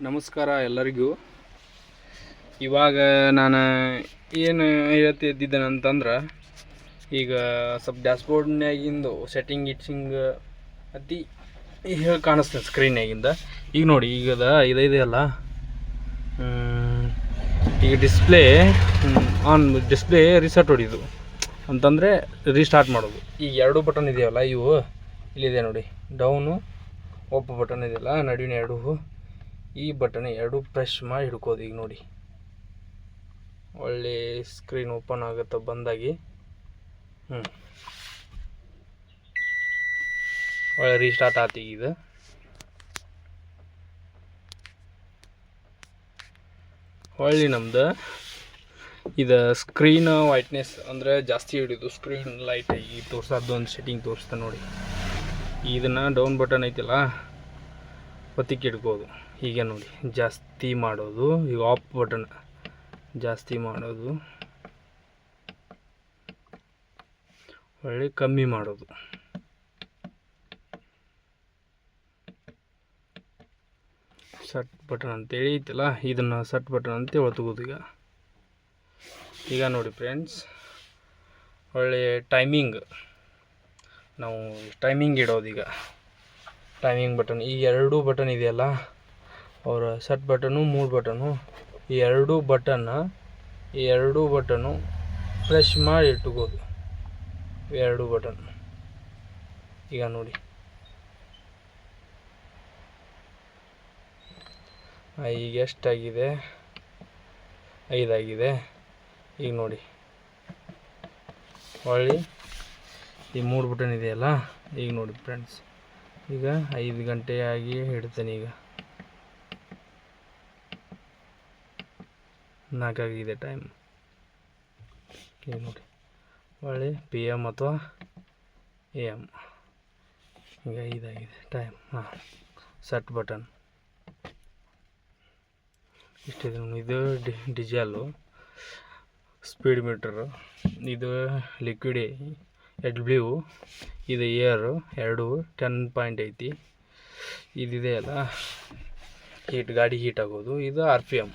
ನಮಸ್ಕಾರ ಎಲ್ಲರಿಗೂ. ಇವಾಗ ನಾನು ಏನು ಹೇಳ್ತಿದ್ದೇನೆ ಅಂತಂದ್ರೆ, ಈಗ ಸ್ವಲ್ಪ ಡ್ಯಾಶ್ಬೋರ್ಡ್ನಾಗಿಂದು ಸೆಟ್ಟಿಂಗ್ ಅತಿ ಹೇಗೆ ಕಾಣಿಸ್ತದೆ ಸ್ಕ್ರೀನ್ನಾಗಿಂದ. ಈಗ ನೋಡಿ, ಈಗದ ಇದೆಯಲ್ಲ, ಈಗ ಡಿಸ್ಪ್ಲೇ ರಿಸೆಟ್ ಹೊಡಿದು ಅಂತಂದರೆ ರೀಸ್ಟಾರ್ಟ್ ಮಾಡೋದು. ಈಗ ಎರಡು ಬಟನ್ ಇದೆಯಲ್ಲ, ಇವು ಇಲ್ಲಿದೆ ನೋಡಿ, ಡೌನು ಒಪ್ಪು ಬಟನ್ ಇದೆಯಲ್ಲ ನಡುವಿನ ಎರಡು, ಈ ಬಟನ್ ಎರಡು ಪ್ರೆಸ್ ಮಾಡಿ ಹಿಡ್ಕೋದು. ಈಗ ನೋಡಿ, ಒಳ್ಳೆ ಸ್ಕ್ರೀನ್ ಓಪನ್ ಆಗುತ್ತೆ ಬಂದಾಗಿ. ಒಳ್ಳೆ ರೀಸ್ಟಾರ್ಟ್ ಆತು. ಈಗ ಒಳ್ಳೆ ನಮ್ದು ಇದು ಸ್ಕ್ರೀನ್ ವೈಟ್ನೆಸ್ ಅಂದರೆ ಜಾಸ್ತಿ ಹಿಡಿದು ಸ್ಕ್ರೀನ್ ಲೈಟಾಗಿ ತೋರಿಸೋದು ಒಂದು ಸೆಟ್ಟಿಂಗ್ ತೋರಿಸ್ತಾ ನೋಡಿ. ಇದನ್ನು ಡೌನ್ ಬಟನ್ ಐತಿಲ್ಲ, ಒತ್ತಿಗೆ ಹಿಡ್ಕೋದು. ಈಗ ನೋಡಿ, ಜಾಸ್ತಿ ಮಾಡೋದು. ಈಗ ಆಫ್ ಬಟನ್ ಜಾಸ್ತಿ ಮಾಡೋದು, ಒಳ್ಳೆ ಕಮ್ಮಿ ಮಾಡೋದು. ಸಟ್ ಬಟನ್ ಅಂತೇಳಿ ಐತಲ್ಲ, ಇದನ್ನು ಸಟ್ ಬಟನ್ ಅಂತೇಳಿ ಒತ್ತಗೋದು. ಈಗ ನೋಡಿ ಫ್ರೆಂಡ್ಸ್, ಒಳ್ಳೆ ಟೈಮಿಂಗ್ ನಾವು ಟೈಮಿಂಗ್ ಇಡೋದು. ಈಗ ಟೈಮಿಂಗ್ ಬಟನ್, ಈ ಎರಡು ಬಟನ್ ಇದೆಯಲ್ಲ, ಅವರ ಸಟ್ ಬಟನು ಮೂರು ಬಟನು, ಈ ಎರಡು ಬಟನ್ನು ಪ್ರೆಸ್ ಮಾಡಿ ಇಟ್ಕೋದು. ಎರಡು ಬಟನ್ ಈಗ ನೋಡಿ, ಈಗ ಎಷ್ಟಾಗಿದೆ? 5 ಆಗಿದೆ. ಈಗ ನೋಡಿ, ಹೊಳ್ಳಿ ಈ ಮೂರು ಬಟನ್ ಇದೆಯಲ್ಲ, ಈಗ ನೋಡಿ ಫ್ರೆಂಡ್ಸ್, ಈಗ 5 ಗಂಟೆ ಆಗಿ ಇಡ್ತೇನೆ. ಈಗ 4 ಆಗಿದೆ ಟೈಮ್. ಈಗ ನೋಡಿ, ಒಳ್ಳೆ PM ಅಥವಾ AM. ಈಗ 5 ಆಗಿದೆ ಟೈಮ್. ಸಟ್ ಬಟನ್ ಇಷ್ಟಿದೆ. ಇದು ಡಿಜಿಟಲ್ಲು ಸ್ಪೀಡ್ ಮೀಟರು, ಇದು ಲಿಕ್ವಿಡ್ HW, ಇದು ಏರು, ಎರಡು 10 ಪಾಯಿಂಟ್ ಐತಿ. ಇದಿದೆಯಲ್ಲ, ಗಾಡಿ ಹೀಟ್ ಆಗೋದು. ಇದು RPM.